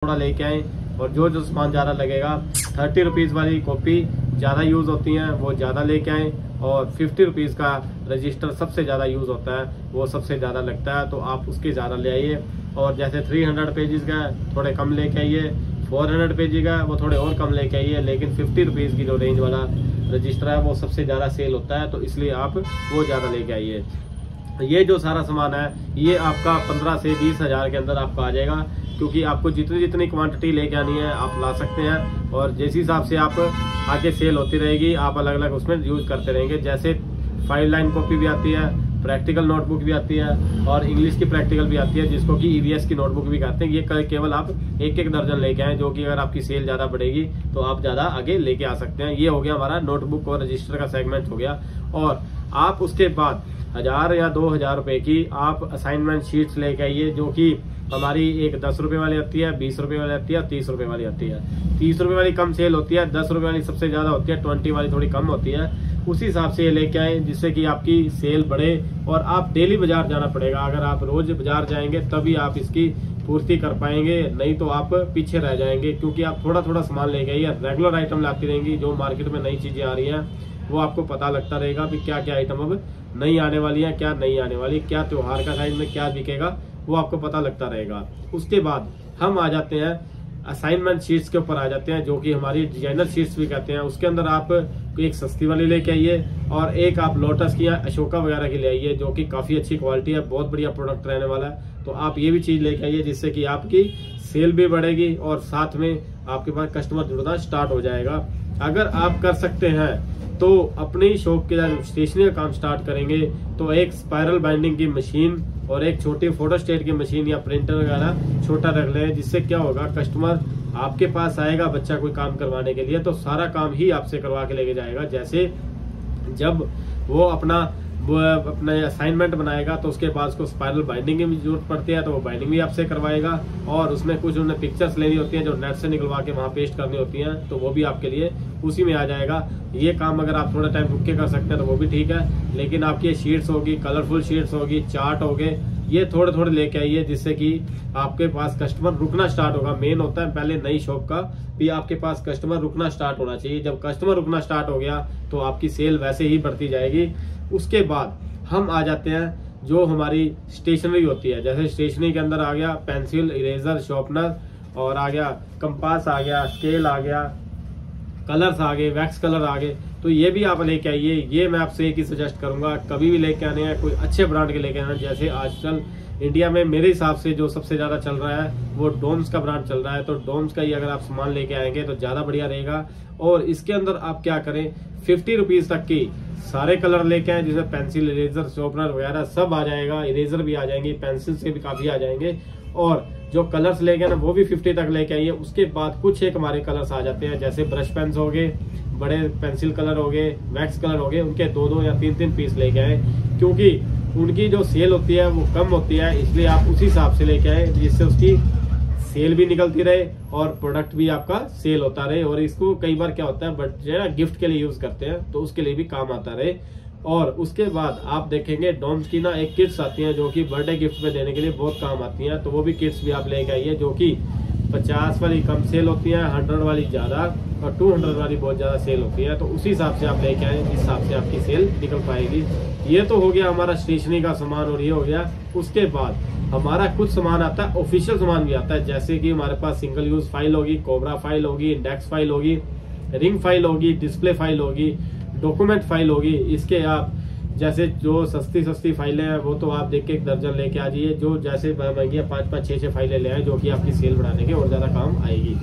थोड़ा लेके आए। और जो जो सामान ज़्यादा लगेगा 30 रुपीज़ वाली कॉपी ज़्यादा यूज़ होती हैं वो ज़्यादा लेके आए, और 50 रुपीज़ का रजिस्टर सबसे ज़्यादा यूज़ होता है वो सबसे ज़्यादा लगता है, तो आप उसके ज़्यादा ले आइए। और जैसे 300 पेजेस का थोड़े कम लेके आइए, 400 पेज का वो थोड़े और कम लेके आइए, लेकिन 50 रुपीज़ की जो रेंज वाला रजिस्टर है वो सबसे ज़्यादा सेल होता है, तो इसलिए आप वो ज़्यादा लेके आइए। ये जो सारा सामान है ये आपका 15 से 20 हज़ार के अंदर आपका आ जाएगा, क्योंकि आपको जितनी जितनी क्वांटिटी लेके आनी है आप ला सकते हैं, और जिस हिसाब से आप आगे सेल होती रहेगी आप अलग अलग उसमें यूज करते रहेंगे। जैसे 5 लाइन कॉपी भी आती है, प्रैक्टिकल नोटबुक भी आती है, और इंग्लिश की प्रैक्टिकल भी आती है जिसको कि ईवीएस की नोटबुक भी कहते हैं। ये केवल आप एक एक दर्जन लेके आए, जो कि अगर आपकी सेल ज्यादा बढ़ेगी तो आप ज्यादा आगे लेके आ सकते हैं। ये हो गया हमारा नोटबुक और रजिस्टर का सेगमेंट हो गया। और आप उसके बाद 1000 या 2000 रुपए की आप असाइनमेंट शीट्स लेके आइए, जो कि हमारी एक 10 रुपए वाली आती है, 20 रुपए वाली आती है, 30 रुपए वाली आती है। 30 रुपए वाली कम सेल होती है, 10 रुपए वाली सबसे ज्यादा होती है, 20 वाली थोड़ी कम होती है। उसी हिसाब से ये लेके आए जिससे कि आपकी सेल बढ़े। और आप डेली बाजार जाना पड़ेगा, अगर आप रोज बाजार जाएंगे तभी आप इसकी पूर्ति कर पाएंगे, नहीं तो आप पीछे रह जाएंगे। क्योंकि आप थोड़ा थोड़ा सामान लेके आइए, रेगुलर आइटम लाती रहेंगी, जो मार्केट में नई चीजें आ रही है वो आपको पता लगता रहेगा कि क्या क्या आइटम अब नई आने वाली है, क्या नहीं आने वाली, क्या त्योहार का टाइम में क्या बिकेगा, वो आपको पता लगता रहेगा। उसके बाद हम आ जाते हैं असाइनमेंट शीट्स के ऊपर आ जाते हैं, जो कि हमारी डिजाइनर शीट्स भी कहते हैं। उसके अंदर आप एक सस्ती वाली लेके आइए और एक आप लोटस की या अशोका वगैरह की ले आइए, जो कि काफी अच्छी क्वालिटी है, बहुत बढ़िया प्रोडक्ट रहने वाला है। तो आप ये भी चीज लेके आइए जिससे कि आपकी सेल भी बढ़ेगी और साथ में आपके पास कस्टमर जुड़ना स्टार्ट हो जाएगा। अगर आप कर सकते हैं तो अपनी शॉप के स्टेशनरी का काम स्टार्ट करेंगे तो एक स्पाइरल बाइंडिंग की मशीन और एक छोटी फोटोस्टेट की मशीन या प्रिंटर वगैरह छोटा रख लें। जिससे क्या होगा, कस्टमर आपके पास आएगा बच्चा कोई काम करवाने के लिए तो सारा काम ही आपसे करवा के लेके जाएगा। जैसे जब वो अपना असाइनमेंट बनाएगा तो उसके बाद उसको स्पाइरल बाइंडिंग की भी जरूरत पड़ती है, तो वो बाइंडिंग भी आपसे करवाएगा। और उसमें कुछ उन्हें पिक्चर्स लेनी होती हैं जो नेट से निकलवा के वहाँ पेस्ट करनी होती हैं, तो वो भी आपके लिए उसी में आ जाएगा। ये काम अगर आप थोड़ा टाइम रुक के कर सकते हैं तो वो भी ठीक है, लेकिन आपकी शीट्स होगी, कलरफुल शीट्स होगी, चार्ट हो गए, ये थोड़े थोड़े लेके आइए जिससे कि आपके पास कस्टमर रुकना स्टार्ट होगा। मेन होता है पहले नई शॉप का भी आपके पास कस्टमर रुकना स्टार्ट होना चाहिए। जब कस्टमर रुकना स्टार्ट हो गया तो आपकी सेल वैसे ही बढ़ती जाएगी। उसके बाद हम आ जाते हैं जो हमारी स्टेशनरी होती है। जैसे स्टेशनरी के अंदर आ गया पेंसिल, इरेजर, शार्पनर, और आ गया कंपास, आ गया स्केल, आ गया कलर्स, आ गए वैक्स कलर आ गए, तो ये भी आप लेके आइए। ये मैं आपसे एक ही सजेस्ट करूंगा, कभी भी लेके आने हैं कोई अच्छे ब्रांड के लेके आना। जैसे आजकल इंडिया में मेरे हिसाब से जो सबसे ज्यादा चल रहा है वो डोम्स का ब्रांड चल रहा है, तो डोम्स का ही अगर आप सामान लेके आएंगे तो ज्यादा बढ़िया रहेगा। और इसके अंदर आप क्या करें, 50 रुपीज तक की सारे कलर लेके आए, जिसमें पेंसिल, इरेजर, शार्पनर वगैरह सब आ जाएगा, इरेजर भी आ जाएंगे, पेंसिल से भी काफी आ जाएंगे। और जो कलर्स लेके ना वो भी 50 तक लेके आइए। उसके बाद कुछ एक हमारे कलर्स आ जाते हैं, जैसे ब्रश पेन्स हो गए, बड़े पेंसिल कलर हो गए, वैक्स कलर हो गए, उनके 2-2 या 3-3 पीस लेके आए, क्योंकि उनकी जो सेल होती है वो कम होती है, इसलिए आप उसी हिसाब से लेके आए जिससे उसकी सेल भी निकलती रहे और प्रोडक्ट भी आपका सेल होता रहे। और इसको कई बार क्या होता है बट जो है ना गिफ्ट के लिए यूज करते हैं, तो उसके लिए भी काम आता रहे। और उसके बाद आप देखेंगे डोम्स की ना एक किट्स आती हैं जो कि बर्थडे गिफ्ट में देने के लिए बहुत काम आती हैं, तो वो भी किट्स भी आप लेके आइए, जो कि 50 वाली कम सेल होती है, 100 वाली ज्यादा और 200 वाली बहुत ज्यादा सेल होती है। तो उसी हिसाब से आप लेके आए, जिस हिसाब से आपकी सेल निकल पाएगी। ये तो हो गया हमारा स्टेशनरी का सामान और ये हो गया। उसके बाद हमारा कुछ सामान आता है, ऑफिशियल सामान भी आता है, जैसे कि हमारे पास सिंगल यूज फाइल होगी, कोबरा फाइल होगी, इंडेक्स फाइल होगी, रिंग फाइल होगी, डिस्प्ले फाइल होगी, डॉक्यूमेंट फाइल होगी। इसके आप जैसे जो सस्ती फाइलें हैं वो तो आप देख के एक दर्जन लेके आ जाइए, जो जैसे महंगी 5-5, 6-6 फाइलें ले आए, जो कि आपकी सेल बढ़ाने के और ज्यादा काम आएगी।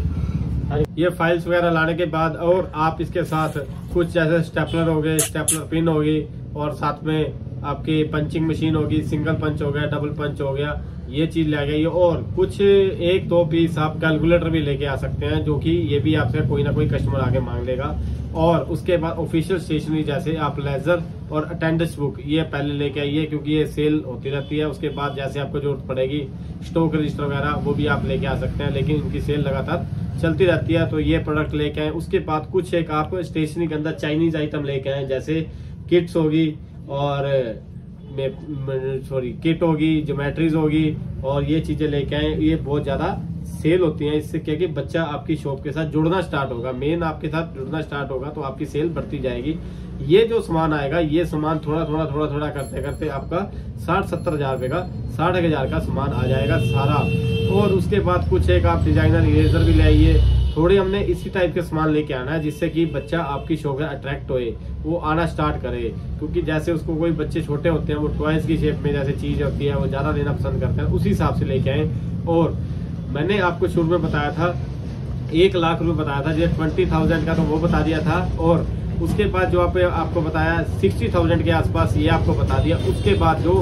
ये फाइल्स वगैरह लाने के बाद और आप इसके साथ कुछ जैसे स्टेपलर हो गए, स्टेपलर पिन होगी, और साथ में आपकी पंचिंग मशीन होगी, सिंगल पंच हो गया, डबल पंच हो गया, ये चीज ले गई। और कुछ 1-2 पीस आप कैलकुलेटर भी लेके आ सकते हैं, जो कि ये भी आपसे कोई ना कोई कस्टमर आके मांग लेगा। और उसके बाद ऑफिशियल स्टेशनरी जैसे आप लेजर और अटेंडेंस बुक ये पहले लेके आइए, क्योंकि ये सेल होती रहती है। उसके बाद जैसे आपको जरूरत पड़ेगी स्टॉक रजिस्टर वगैरह वो भी आप लेके आ सकते हैं, लेकिन इनकी सेल लगातार चलती रहती है, तो ये प्रोडक्ट लेके आए। उसके बाद कुछ एक आप स्टेशनरी के अंदर चाइनीज आइटम लेके आए, जैसे किट्स होगी और किट होगी, ज्योमेट्रीज होगी, और ये चीजें लेके आए। ये बहुत ज्यादा सेल होती है, इससे क्या कि बच्चा आपकी शॉप के साथ जुड़ना स्टार्ट होगा, मेन आपके साथ जुड़ना स्टार्ट होगा तो आपकी सेल बढ़ती जाएगी। ये जो सामान आएगा, ये सामान थोड़ा थोड़ा करते करते आपका 60-70 हजार रुपए का 60,000 का सामान आ जाएगा सारा। और उसके बाद कुछ एक आप डिजाइनर इरेजर भी ले आइए, थोड़े हमने इसी टाइप के सामान लेके आना है जिससे कि बच्चा आपकी शॉप से अट्रैक्ट होए, वो आना स्टार्ट करे। क्योंकि जैसे उसको कोई बच्चे छोटे होते हैं वो टॉयज की शेप में जैसे चीज होती है वो ज्यादा लेना पसंद करते हैं, उसी हिसाब से लेके आए। और मैंने आपको शुरू में बताया था 1 लाख रुपए बताया था, जो 20,000 का तो वो बता दिया था। और उसके बाद जो आपको बताया 60,000 के आसपास ये आपको बता दिया। उसके बाद जो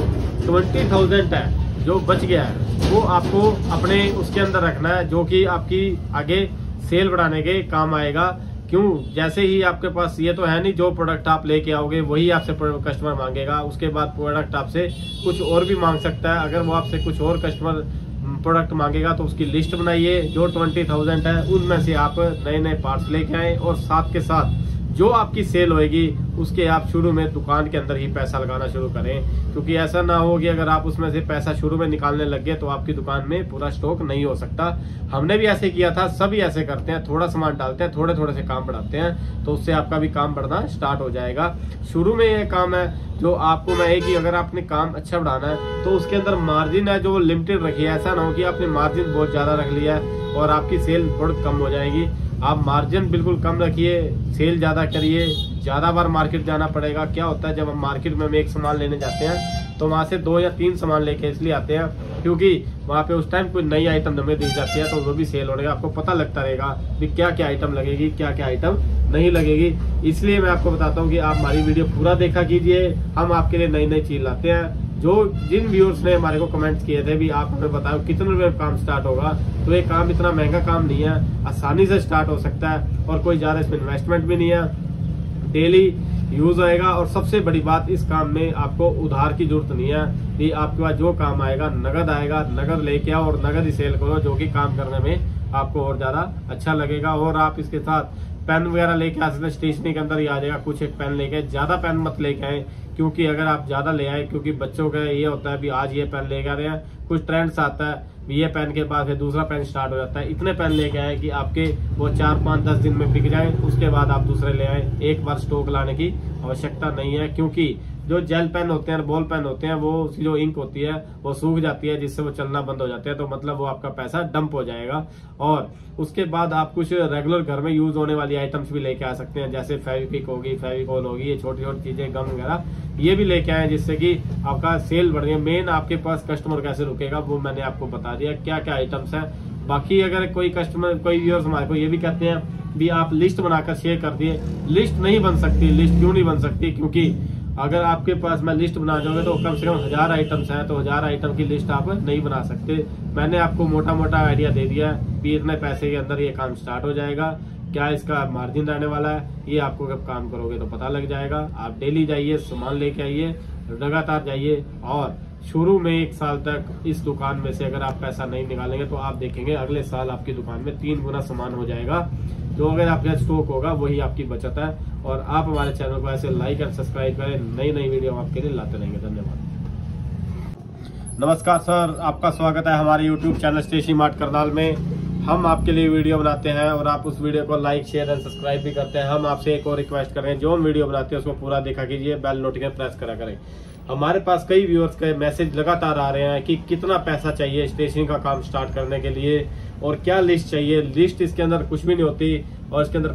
20,000 है जो बच गया है वो आपको अपने उसके अंदर रखना है, जो कि आपकी आगे सेल बढ़ाने के काम आएगा। क्यों, जैसे ही आपके पास ये तो है नहीं जो प्रोडक्ट आप लेके आओगे वही आपसे कस्टमर मांगेगा, उसके बाद प्रोडक्ट आपसे कुछ और भी मांग सकता है। अगर वो आपसे कुछ और कस्टमर प्रोडक्ट मांगेगा तो उसकी लिस्ट बनाइए, जो 20,000 है उनमें से आप नए नए पार्ट्स लेके आए और साथ के साथ जो आपकी सेल होएगी उसके आप शुरू में दुकान के अंदर ही पैसा लगाना शुरू करें। क्योंकि ऐसा ना हो कि अगर आप उसमें से पैसा शुरू में निकालने लग गए तो आपकी दुकान में पूरा स्टॉक नहीं हो सकता। हमने भी ऐसे किया था, सभी ऐसे करते हैं, थोड़ा सामान डालते हैं, थोड़े थोड़े से काम बढ़ाते हैं, तो उससे आपका भी काम बढ़ना स्टार्ट हो जाएगा। शुरू में ये काम है जो आपको मैं कि अगर आपने काम अच्छा बढ़ाना है तो उसके अंदर मार्जिन है जो लिमिटेड रखिए। ऐसा ना हो कि आपने मार्जिन बहुत ज्यादा रख लिया है और आपकी सेल थोड़ी कम हो जाएगी। आप मार्जिन बिल्कुल कम रखिए, सेल ज्यादा करिए, ज्यादा बार मार्केट जाना पड़ेगा। क्या होता है जब हम मार्केट में एक सामान लेने जाते हैं तो वहां से 2 या 3 सामान लेके इसलिए आते हैं क्योंकि वहां पे उस टाइम कोई नई आइटम हमें दी जाती है तो वो भी सेल हो रहेगा, आपको पता लगता रहेगा कि क्या क्या आइटम लगेगी, क्या क्या आइटम नहीं लगेगी। इसलिए मैं आपको बताता हूँ कि आप हमारी वीडियो पूरा देखा कीजिए, हम आपके लिए नई नई चीज लाते हैं। जो जिन व्यूअर्स ने हमारे को कमेंट्स किए थे भी आप हमें बताओ कितने रुपए में काम स्टार्ट होगा, तो ये काम इतना महंगा काम नहीं है, आसानी से स्टार्ट हो सकता है और कोई ज्यादा इसमें इन्वेस्टमेंट भी नहीं है, डेली यूज आएगा। और सबसे बड़ी बात, इस काम में आपको उधार की जरूरत नहीं है कि आपके पास जो काम आएगा नगद आएगा, नगद लेके आओ और नगद ही सेल करो, जो कि काम करने में आपको और ज्यादा अच्छा लगेगा। और आप इसके साथ पेन वगैरह लेके आ सकते, स्टेशनरी के अंदर ही आ जाएगा। कुछ एक पेन लेके, ज्यादा पेन मत लेके आए क्योंकि अगर आप ज्यादा ले आए, क्योंकि बच्चों का ये होता है भी आज ये पेन लेके आ रहे हैं, कुछ ट्रेंड्स आता है ये पेन के बाद फिर दूसरा पेन स्टार्ट हो जाता है। इतने पेन लेके आए कि आपके वो 4, 5, 10 दिन में बिक जाए, उसके बाद आप दूसरे ले आए। एक बार स्टॉक लाने की आवश्यकता नहीं है क्योंकि जो जेल पेन होते हैं, बॉल पेन होते हैं, वो उसकी जो इंक होती है वो सूख जाती है जिससे वो चलना बंद हो जाते हैं, तो मतलब वो आपका पैसा डंप हो जाएगा। और उसके बाद आप कुछ रेगुलर घर में यूज होने वाली आइटम्स भी लेके आ सकते हैं, जैसे फेविक्विक होगी, फेविकॉल होगी, ये छोटी छोटी चीजें, गम वगैरह, ये भी लेके आए जिससे कि आपका सेल बढ़ रही है। मेन आपके पास कस्टमर कैसे रुकेगा वो मैंने आपको बता दिया, क्या क्या आइटम्स है। बाकी अगर कोई कस्टमर, कोई व्यूअर्स हमारे को ये भी कहते हैं भी आप लिस्ट बनाकर शेयर कर दिए, लिस्ट नहीं बन सकती। लिस्ट क्यों नहीं बन सकती? क्योंकि अगर आपके पास मैं लिस्ट बना जाऊंगा तो कम से कम 1000 आइटम्स हैं, तो 1000 आइटम की लिस्ट आप नहीं बना सकते। मैंने आपको मोटा मोटा आइडिया दे दिया है कि इतने पैसे के अंदर ये काम स्टार्ट हो जाएगा, क्या इसका मार्जिन रहने वाला है, ये आपको जब काम करोगे तो पता लग जाएगा। आप डेली जाइए, सामान लेके आइए, लगातार जाइए और शुरू में 1 साल तक इस दुकान में से अगर आप पैसा नहीं निकालेंगे तो आप देखेंगे अगले साल आपकी दुकान में 3 गुना सामान हो जाएगा। जो अगर आपके स्टॉक होगा वही आपकी बचत है। और आप हमारे चैनल को ऐसे लाइक और सब्सक्राइब करें, नई नई वीडियो हम आपके लिए लाते रहेंगे। धन्यवाद। नमस्कार सर, आपका स्वागत है हमारे YouTube channel stationery mart Karnal में। हम आपके लिए वीडियो बनाते हैं और आप उस वीडियो को लाइक, शेयर एंड सब्सक्राइब भी करते हैं। हम आपसे एक और रिक्वेस्ट कर रहे हैं, जो हम वीडियो बनाते हैं उसको पूरा देखा कीजिए, बेल नोटिफिकेशन प्रेस करा करें। हमारे पास कई व्यूअर्स के मैसेज लगातार आ रहे हैं कि कितना पैसा चाहिए स्टेशनरी का काम स्टार्ट करने के लिए और क्या लिस्ट चाहिए। लिस्ट इसके अंदर कुछ भी नहीं होती और इसके अंदर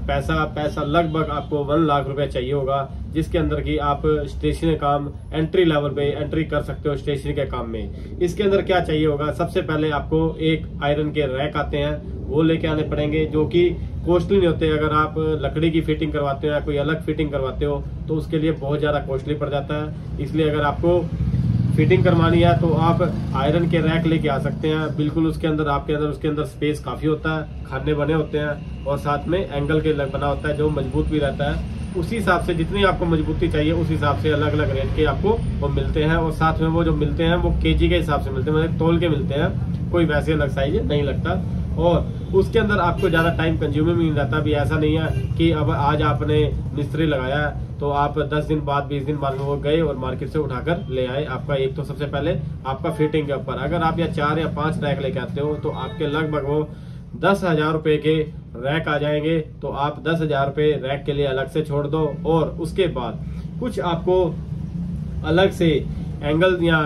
पैसा लगभग आपको 1 लाख रुपए चाहिए होगा, जिसके अंदर की आप स्टेशनरी काम एंट्री लेवल पे एंट्री कर सकते हो स्टेशनरी के काम में। इसके अंदर क्या चाहिए होगा, सबसे पहले आपको एक आयरन के रैक आते हैं, वो लेके आने पड़ेंगे, जो कि कॉस्टली नहीं होते। अगर आप लकड़ी की फिटिंग करवाते हो या कोई अलग फिटिंग करवाते हो तो उसके लिए बहुत ज्यादा कॉस्टली पड़ जाता है। इसलिए अगर आपको फिटिंग करवानी है तो आप आयरन के रैक लेके आ सकते हैं। बिल्कुल उसके अंदर स्पेस काफी होता है, खाने बने होते हैं और साथ में एंगल के बना होता है जो मजबूत भी रहता है। उसी हिसाब से जितनी आपको मजबूती चाहिए उस हिसाब से अलग अलग रेट के आपको वो मिलते हैं। और साथ में वो जो मिलते हैं वो केजी के हिसाब से मिलते हैं, मतलब तोल के मिलते हैं, कोई वैसे अलग साइज नहीं लगता। और उसके अंदर आपको ज़्यादा टाइम कंज्यूमिंग नहीं रहता। भी ऐसा नहीं है कि अब आज आपने मिस्त्री लगाया तो आप 10 दिन बाद 20 दिन बाद में वो गए और मार्केट से उठाकर ले आए। आपका एक तो सबसे पहले आपका फिटिंग के ऊपर, अगर आप या 4 या 5 रैक लेके आते हो तो आपके लगभग वो 10,000 रुपए के रैक आ जाएंगे। तो आप 10,000 रुपए रैक के लिए अलग से छोड़ दो और उसके बाद कुछ आपको अलग से एंगल या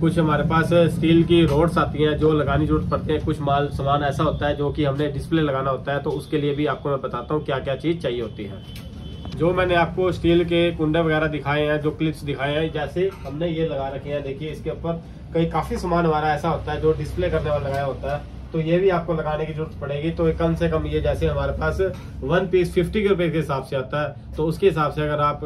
कुछ हमारे पास स्टील की रोड्स आती हैं जो लगानी जरूरत पड़ती है। कुछ माल सामान ऐसा होता है जो कि हमने डिस्प्ले लगाना होता है, तो उसके लिए भी आपको मैं बताता हूँ क्या क्या चीज चाहिए होती है। जो मैंने आपको स्टील के कुंडे वगैरह दिखाए हैं, जो क्लिप्स दिखाए हैं, जैसे हमने ये लगा रखे हैं, देखिए इसके ऊपर काफी सामान हमारा ऐसा होता है जो डिस्प्ले करने वाला लगाया होता है, तो ये भी आपको लगाने की जरूरत पड़ेगी। तो कम से कम ये जैसे हमारे पास 1 पीस 50 रुपए के हिसाब से आता है, तो उसके हिसाब से अगर आप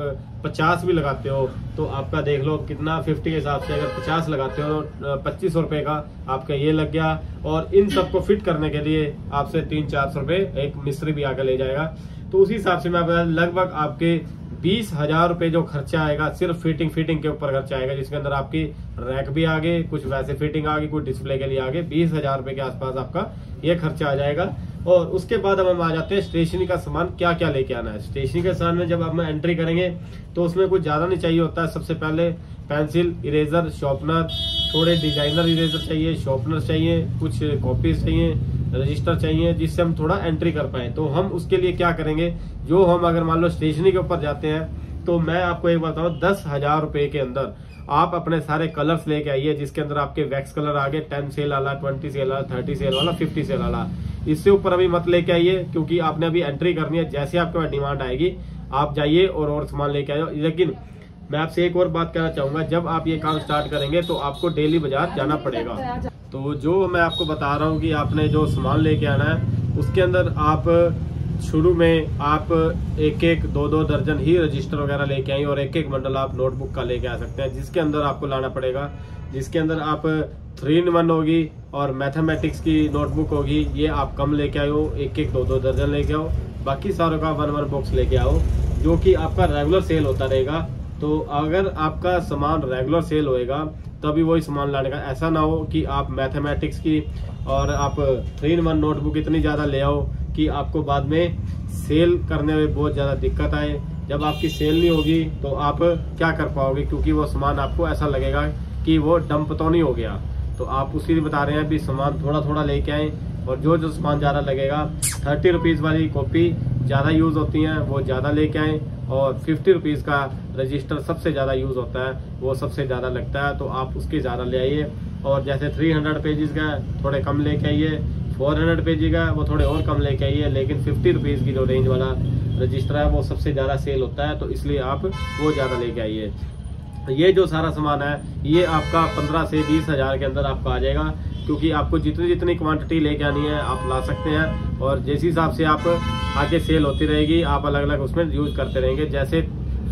50 भी लगाते हो तो आपका देख लो कितना, 50 के हिसाब से अगर 50 लगाते हो 2500 रुपए का आपका ये लग गया। और इन सबको फिट करने के लिए आपसे 300-400 रुपए एक मिस्त्री भी आकर ले जाएगा। तो उसी हिसाब से मैं बता, लगभग आपके 20,000 रुपए जो खर्चा आएगा सिर्फ फिटिंग के ऊपर खर्चा आएगा, जिसके अंदर आपकी रैक भी आ गए, कुछ वैसे फिटिंग आ गई, कुछ डिस्प्ले के लिए आ गए। 20,000 रुपए के आसपास आपका ये खर्चा आ जाएगा। और उसके बाद अब हम आ जाते हैं स्टेशनरी का सामान क्या क्या लेके आना है। स्टेशनरी के सामान में जब हम एंट्री करेंगे तो उसमें कुछ ज्यादा नहीं चाहिए होता है। सबसे पहले पेंसिल, इरेजर, शॉर्पनर, थोड़े डिजाइनर इरेजर चाहिए, शॉर्पनर चाहिए, कुछ कॉपीज चाहिए, रजिस्टर चाहिए, जिससे हम थोड़ा एंट्री कर पाए। तो हम उसके लिए क्या करेंगे, जो हम अगर मान लो स्टेशनरी के ऊपर जाते हैं तो मैं आपको एक बताऊं, 10,000 रुपए के अंदर आप अपने सारे कलर्स लेके आइए, जिसके अंदर आपके वैक्स कलर आ गए 10 सेल वाला, 20 सेल वाला, 30 सेल वाला, 50 सेल वाला। इससे ऊपर अभी मत लेके आइए क्योंकि आपने अभी एंट्री करनी है। जैसे आपके पास डिमांड आएगी आप जाइए और सामान लेके आइए। लेकिन मैं आपसे एक और बात कहना चाहूंगा, जब आप ये काम स्टार्ट करेंगे तो आपको डेली बाजार जाना पड़ेगा। तो जो मैं आपको बता रहा हूँ कि आपने जो सामान लेके आना है उसके अंदर आप शुरू में आप 1-1, 2-2 दर्जन ही रजिस्टर वगैरह लेके आए और 1-1 बंडल आप नोटबुक का लेके आ सकते हैं, जिसके अंदर आपको लाना पड़ेगा, जिसके अंदर आप 3-in-1 होगी और मैथमेटिक्स की नोटबुक होगी। ये आप कम लेके आए हो, 1-1, 2-2 दर्जन लेके आओ। बाकी सारों का 1-1 बॉक्स लेके आओ, जो कि आपका रेगुलर सेल होता रहेगा। तो अगर आपका सामान रेगुलर सेल होएगा तभी वही सामान लाने का, ऐसा ना हो कि आप मैथमेटिक्स की और आप 3-in-1 नोटबुक इतनी ज्यादा ले आओ कि आपको बाद में सेल करने में बहुत ज्यादा दिक्कत आए। जब आपकी सेल नहीं होगी तो आप क्या कर पाओगे, क्योंकि वो सामान आपको ऐसा लगेगा कि वो डंप तो नहीं हो गया। तो आप उसी लिए बता रहे हैं भी सामान थोड़ा थोड़ा लेके आए, और जो सामान ज्यादा लगेगा 30 रुपीज वाली कॉपी ज्यादा यूज होती है वो ज्यादा लेके आए, और 50 रुपीज का रजिस्टर सबसे ज्यादा यूज होता है वो सबसे ज्यादा लगता है, तो आप उसके ज्यादा ले आइए। और जैसे 300 पेजेस का थोड़े कम लेके आइए, 400 पेज का वो थोड़े और कम लेके आइए, लेकिन 50 रुपीज की जो रेंज वाला रजिस्टर है वो सबसे ज्यादा सेल होता है, तो इसलिए आप वो ज्यादा लेके आइए। ये जो सारा सामान है ये आपका 15 से 20 हजार के अंदर आपका आ जाएगा, क्योंकि आपको जितनी जितनी क्वांटिटी लेके आनी है आप ला सकते हैं, और जिस हिसाब से आप आगे सेल होती रहेगी आप अलग अलग उसमें यूज करते रहेंगे। जैसे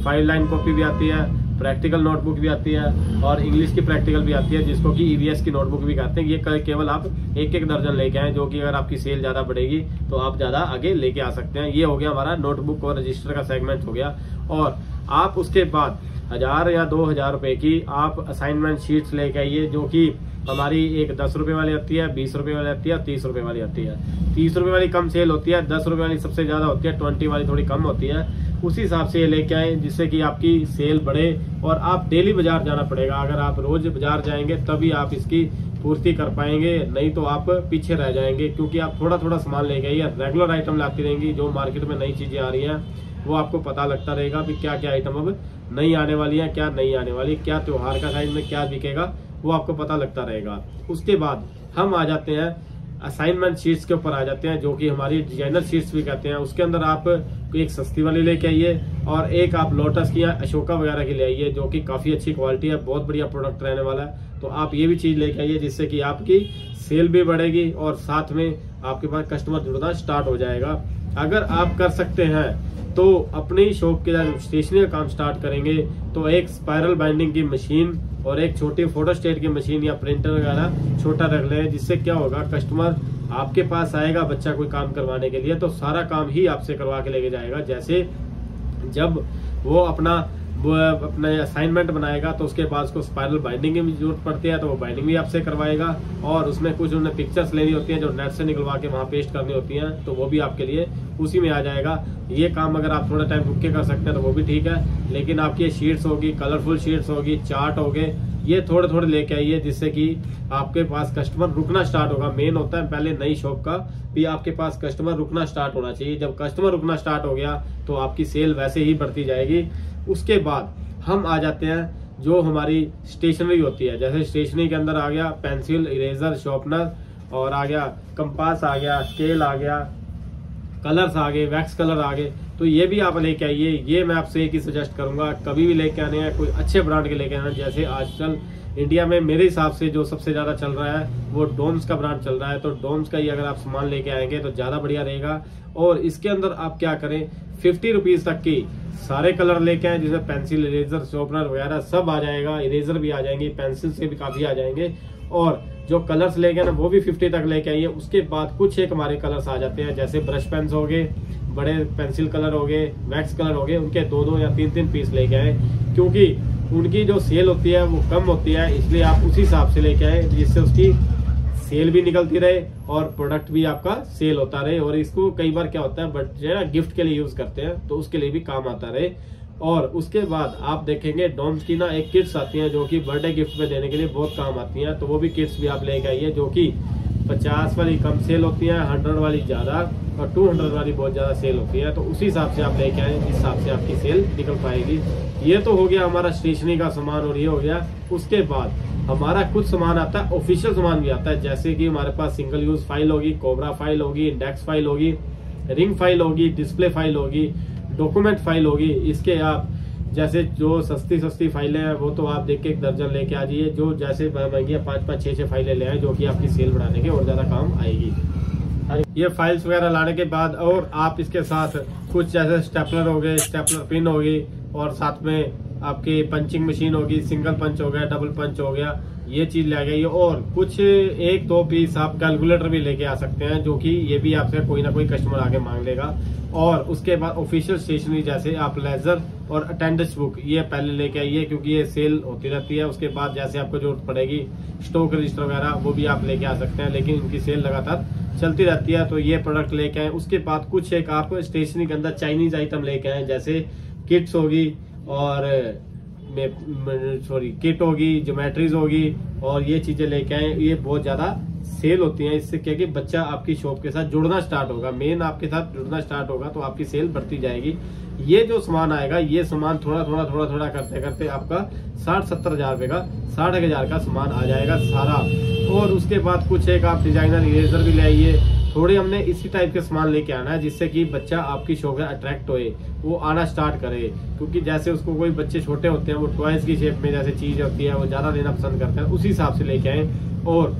5 लाइन कॉपी भी आती है, प्रैक्टिकल नोटबुक भी आती है, और इंग्लिश की प्रैक्टिकल भी आती है, जिसको कि ईवीएस की नोटबुक भी कहते हैं। ये केवल आप 1-1 दर्जन लेके आए, जो कि अगर आपकी सेल ज्यादा बढ़ेगी तो आप ज्यादा आगे लेके आ सकते हैं। ये हो गया हमारा नोटबुक और रजिस्टर का सेगमेंट हो गया। और आप उसके बाद 1000 या 2000 रुपए की आप असाइनमेंट शीट्स लेके आइए, जो कि हमारी एक 10 रुपए वाली आती है, 20 रुपए वाली आती है, 30 रुपए वाली आती है। 30 रुपए वाली कम सेल होती है, 10 रुपए वाली सबसे ज्यादा होती है, 20 वाली थोड़ी कम होती है। उसी हिसाब से ये लेके आए जिससे कि आपकी सेल बढ़े, और आप डेली बाजार जाना पड़ेगा। अगर आप रोज बाजार जाएंगे तभी आप इसकी पूर्ति कर पाएंगे, नहीं तो आप पीछे रह जाएंगे, क्योंकि आप थोड़ा थोड़ा सामान लेके आइए। रेगुलर आइटम लाती रहेंगी, जो मार्केट में नई चीजें आ रही है वो आपको पता लगता रहेगा कि क्या क्या आइटम अब नई आने वाली है, क्या नहीं आने वाली, क्या त्योहार का टाइम में क्या बिकेगा, वो आपको पता लगता रहेगा। उसके बाद हम आ जाते हैं असाइनमेंट शीट्स के ऊपर आ जाते हैं, जो कि हमारी डिजाइनर शीट्स भी कहते हैं। उसके अंदर आप एक सस्ती वाली लेके आइए, और एक आप लोटस की या अशोका वगैरह की ले आइए, जो कि काफी अच्छी क्वालिटी है, बहुत बढ़िया प्रोडक्ट रहने वाला है। तो आप ये भी चीज लेके आइए, जिससे कि आपकी सेल भी बढ़ेगी और साथ में आपके पास कस्टमर जुड़ना स्टार्ट हो जाएगा। अगर आप कर सकते हैं तो अपनी शॉप के जब स्टेशनरी का काम स्टार्ट करेंगे तो एक स्पाइरल बाइंडिंग की मशीन और एक छोटी फोटोस्टेट की मशीन या प्रिंटर वगैरह छोटा रख लें, जिससे क्या होगा, कस्टमर आपके पास आएगा बच्चा कोई काम करवाने के लिए तो सारा काम ही आपसे करवा के लेके जाएगा। जैसे जब वो अपना वो अपना असाइनमेंट बनाएगा तो उसके बाद उसको स्पाइरल बाइंडिंग की भी जरूरत पड़ती है, तो वो बाइंडिंग भी आपसे करवाएगा। और उसमें कुछ उन्हें पिक्चर्स लेनी होती हैं जो नेट से निकलवा के वहाँ पेस्ट करनी होती हैं, तो वो भी आपके लिए उसी में आ जाएगा। ये काम अगर आप थोड़ा टाइम रुक के कर सकते हैं तो वो भी ठीक है, लेकिन आपकी ये शीट्स होगी, कलरफुल शीट्स होगी, चार्ट हो गए, ये थोड़े थोड़े लेके आइए जिससे कि आपके पास कस्टमर रुकना स्टार्ट होगा। मेन होता है पहले नई शॉप का भी आपके पास कस्टमर रुकना स्टार्ट होना चाहिए। जब कस्टमर रुकना स्टार्ट हो गया तो आपकी सेल वैसे ही बढ़ती जाएगी। उसके बाद हम आ जाते हैं जो हमारी स्टेशनरी होती है। जैसे स्टेशनरी के अंदर आ गया पेंसिल, इरेजर, शार्पनर, और आ गया कंपास, आ गया स्केल, आ गया कलर्स, आ गए वैक्स कलर आ गए। तो ये भी आप लेके आइए। ये मैं आपसे एक ही सजेस्ट करूंगा, कभी भी लेके आने हैं कोई अच्छे ब्रांड के लेके आना। जैसे आजकल इंडिया में मेरे हिसाब से जो सबसे ज्यादा चल रहा है वो डोम्स का ब्रांड चल रहा है, तो डोम्स का ही अगर आप सामान लेके आएंगे तो ज्यादा बढ़िया रहेगा। और इसके अंदर आप क्या करें, 50 रुपीज तक की सारे कलर लेके आए, जिसमें पेंसिल, इरेजर, शार्पनर वगैरह सब आ जाएगा, इरेजर भी आ जाएंगे, पेंसिल से भी काफी आ जाएंगे। और जो कलर्स लेके ना वो भी 50 तक लेके आइए। उसके बाद कुछ एक हमारे कलर्स आ जाते हैं, जैसे ब्रश पेन्स हो गए, बड़े पेंसिल कलर हो गए, वैक्स कलर हो गए, उनके 2-2 या 3-3 पीस लेके आए, क्योंकि उनकी जो सेल होती है वो कम होती है, इसलिए आप उसी हिसाब से लेके आए जिससे उसकी सेल भी निकलती रहे और प्रोडक्ट भी आपका सेल होता रहे। और इसको कई बार क्या होता है बट जो है ना गिफ्ट के लिए यूज करते हैं, तो उसके लिए भी काम आता रहे। और उसके बाद आप देखेंगे डॉम्स की ना एक किट्स आती हैं जो कि बर्थडे गिफ्ट में देने के लिए बहुत काम आती हैं, तो वो भी किट्स भी आप लेके आइए, जो कि 50 वाली कम सेल होती है, 100 वाली ज्यादा और 200 वाली बहुत ज्यादा सेल होती है। तो उसी हिसाब से आप लेके आए, जिस हिसाब से आपकी सेल निकल पाएगी। ये तो हो गया हमारा स्टेशनरी का सामान और ये हो गया। उसके बाद हमारा कुछ सामान आता है, ऑफिशियल सामान भी आता है, जैसे कि हमारे पास सिंगल यूज फाइल होगी, कोबरा फाइल होगी, इंडेक्स फाइल होगी, रिंग फाइल होगी, डिस्प्ले फाइल होगी, डॉक्यूमेंट फाइल होगी। इसके आप जैसे जो सस्ती फाइलें हैं वो तो आप देख के एक दर्जन लेके आ जाइए, जो जैसे महंगी 5-5, 6-6 फाइलें ले आए जो कि आपकी सेल बढ़ाने के और ज्यादा काम आएगी। ये फाइल्स वगैरह लाने के बाद और आप इसके साथ कुछ जैसे स्टेपलर हो गए, स्टेपलर पिन होगी, और साथ में आपकी पंचिंग मशीन होगी, सिंगल पंच हो गया, डबल पंच हो गया, ये चीज ले गई। और कुछ 1-2 पीस आप कैलकुलेटर भी लेके आ सकते हैं, जो कि ये भी आपसे कोई ना कोई कस्टमर आके मांग लेगा। और उसके बाद ऑफिशियल स्टेशनरी जैसे आप लेजर और अटेंडेंस बुक ये पहले लेके आइए, क्योंकि ये सेल होती रहती है। उसके बाद जैसे आपको जरूरत पड़ेगी स्टॉक रजिस्टर वगैरह वो भी आप लेके आ सकते हैं, लेकिन इनकी सेल लगातार चलती रहती है, तो ये प्रोडक्ट लेके आए। उसके बाद कुछ एक आप स्टेशनरी के अंदर चाइनीज आइटम लेके आए, जैसे किट्स होगी और किट होगी, ज्योमेट्रीज होगी, और ये चीजें लेके आए। ये बहुत ज्यादा सेल होती हैं, इससे क्या कि बच्चा आपकी शॉप के साथ जुड़ना स्टार्ट होगा, मेन आपके साथ जुड़ना स्टार्ट होगा, तो आपकी सेल बढ़ती जाएगी। ये जो सामान आएगा, ये सामान थोड़ा थोड़ा करते करते आपका 60-70 हजार रुपए का, 60 हजार का सामान आ जाएगा सारा। और उसके बाद कुछ एक आप डिजाइनर इरेजर भी ले आइए। थोड़े हमने इसी टाइप के सामान लेके आना है, जिससे कि बच्चा आपकी शॉप में अट्रैक्ट होए, वो आना स्टार्ट करे। क्योंकि जैसे उसको कोई बच्चे छोटे होते हैं, वो टॉयज की शेप में जैसे चीज होती है वो ज्यादा लेना पसंद करते हैं, उसी हिसाब से लेके आए। और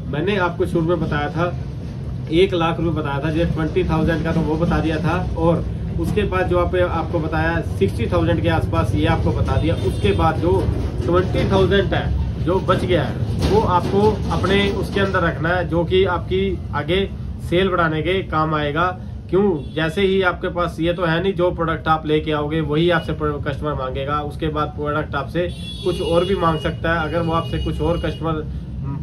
मैंने आपको शुरू में बताया था 1 लाख रुपए बताया था, जैसे 20,000 का तो वो बता दिया था। और उसके बाद जो आपको बताया 60,000 के आसपास ये आपको बता दिया। उसके बाद जो 20,000 है जो बच गया है वो आपको अपने उसके अंदर रखना है, जो कि आपकी आगे सेल बढ़ाने के काम आएगा। क्यों, जैसे ही आपके पास ये तो है नहीं जो प्रोडक्ट आप लेके आओगे वही आपसे कस्टमर मांगेगा, उसके बाद प्रोडक्ट आपसे कुछ और भी मांग सकता है। अगर वो आपसे कुछ और कस्टमर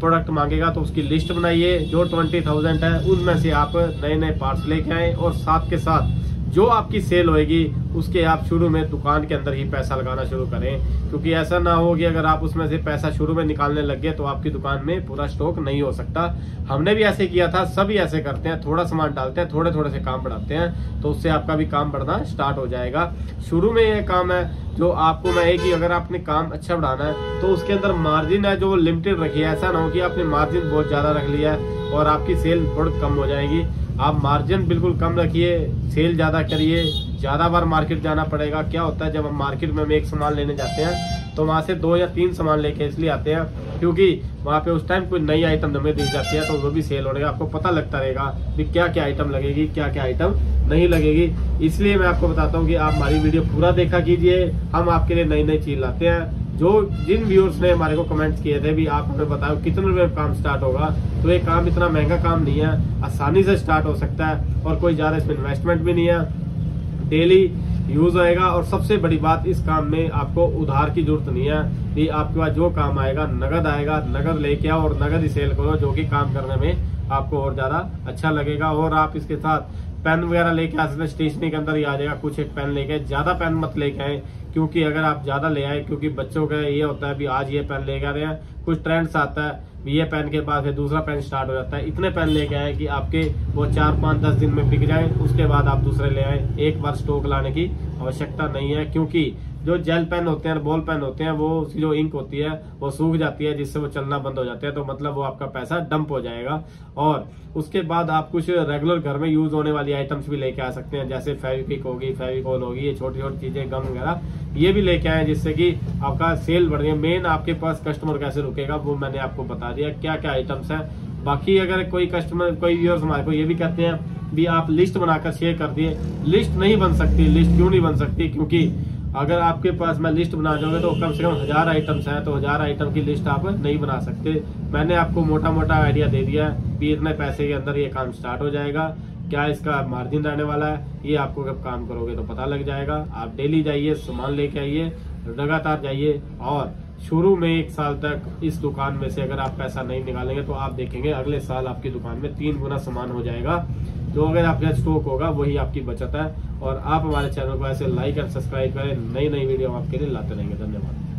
प्रोडक्ट मांगेगा तो उसकी लिस्ट बनाइए, जो 20,000 है उनमें से आप नए पार्ट्स लेके आए, और साथ के साथ जो आपकी सेल होएगी उसके आप शुरू में दुकान के अंदर ही पैसा लगाना शुरू करें। क्योंकि ऐसा ना हो कि अगर आप उसमें से पैसा शुरू में निकालने लग गए तो आपकी दुकान में पूरा स्टॉक नहीं हो सकता। हमने भी ऐसे किया था, सभी ऐसे करते हैं, थोड़ा सामान डालते हैं, थोड़े थोड़े से काम बढ़ाते हैं, तो उससे आपका भी काम बढ़ना स्टार्ट हो जाएगा। शुरू में ये काम है जो आपको मैं एक ही, अगर आपने काम अच्छा बढ़ाना है तो उसके अंदर मार्जिन है जो लिमिटेड रखिए। ऐसा ना हो कि आपने मार्जिन बहुत ज्यादा रख लिया है और आपकी सेल बहुत कम हो जाएगी। आप मार्जिन बिल्कुल कम रखिए, सेल ज्यादा करिए, ज्यादा बार मार्केट जाना पड़ेगा। क्या होता है जब हम मार्केट में हम एक सामान लेने जाते हैं तो वहां से 2 या 3 सामान लेके इसलिए आते हैं क्योंकि वहां पे उस टाइम कोई नई आइटम हमें दी जाती है, तो वो भी सेल होने का आपको पता लगता रहेगा कि क्या क्या आइटम लगेगी, क्या क्या आइटम नहीं लगेगी। इसलिए मैं आपको बताता हूँ कि आप हमारी वीडियो पूरा देखा कीजिए, हम आपके लिए नई नई चीज लाते हैं। जिन व्यूअर्स ने हमारे को कमेंट्स किए थे भी आप हमें बताओ कितने रुपए काम स्टार्ट होगा, तो ये काम इतना महंगा काम नहीं है, आसानी से स्टार्ट हो सकता है और कोई ज्यादा इसमें इन्वेस्टमेंट भी नहीं है। डेली यूज होएगा। और सबसे बड़ी बात, इस काम में आपको उधार की जरूरत नहीं है। कि आपके पास जो काम आएगा नगद आएगा, नगद लेके आओ और नगद ही सेल करो, जो कि काम करने में आपको और ज्यादा अच्छा लगेगा। और आप इसके साथ पेन वगैरह लेके आ सकते हैं, स्टेशनरी के अंदर ही आ जाएगा। कुछ एक पेन लेके, ज्यादा पेन मत लेके आए, क्योंकि अगर आप ज्यादा ले आए, क्योंकि बच्चों का ये होता है भी आज ये पेन लेके आ रहे हैं, कुछ ट्रेंड्स आता है, ये पेन के बाद फिर दूसरा पेन स्टार्ट हो जाता है। इतने पेन लेके आए कि आपके वो 4, 5, 10 दिन में बिक जाए, उसके बाद आप दूसरे ले आए। एक बार स्टॉक लाने की आवश्यकता नहीं है, क्योंकि जो जेल पेन होते हैं, बॉल पेन होते हैं, वो उसकी जो इंक होती है वो सूख जाती है, जिससे वो चलना बंद हो जाते हैं। तो मतलब वो आपका पैसा डंप हो जाएगा। और उसके बाद आप कुछ रेगुलर घर में यूज होने वाली आइटम्स भी लेके आ सकते हैं, जैसे फेविक्विक होगी, फेविकॉल होगी, ये छोटी छोटी चीजें, गम वगैरह, ये भी लेके आए, जिससे कि आपका सेल बढ़ है। मेन आपके पास कस्टमर कैसे रुकेगा वो मैंने आपको बता दिया, क्या क्या आइटम्स है। बाकी अगर कोई कस्टमर, कोई व्यूअर्स हमारे को ये भी कहते हैं भी आप लिस्ट बनाकर शेयर कर दिए, लिस्ट नहीं बन सकती। लिस्ट क्यों नहीं बन सकती? क्योंकि अगर आपके पास मैं लिस्ट बना जाऊंगा तो कम से कम 1000 आइटम्स हैं, तो 1000 आइटम की लिस्ट आप नहीं बना सकते। मैंने आपको मोटा मोटा आइडिया दे दिया है कि इतने पैसे के अंदर ये काम स्टार्ट हो जाएगा, क्या इसका मार्जिन रहने वाला है, ये आपको जब काम करोगे तो पता लग जाएगा। आप डेली जाइए, सामान लेके आइए, लगातार जाइए, और शुरू में 1 साल तक इस दुकान में से अगर आप पैसा नहीं निकालेंगे तो आप देखेंगे अगले साल आपकी दुकान में 3 गुना सामान हो जाएगा। जो अगर आपके पास स्टॉक होगा वही आपकी बचत है। और आप हमारे चैनल को ऐसे लाइक और सब्सक्राइब करें, नई नई वीडियो आपके लिए लाते रहेंगे। धन्यवाद।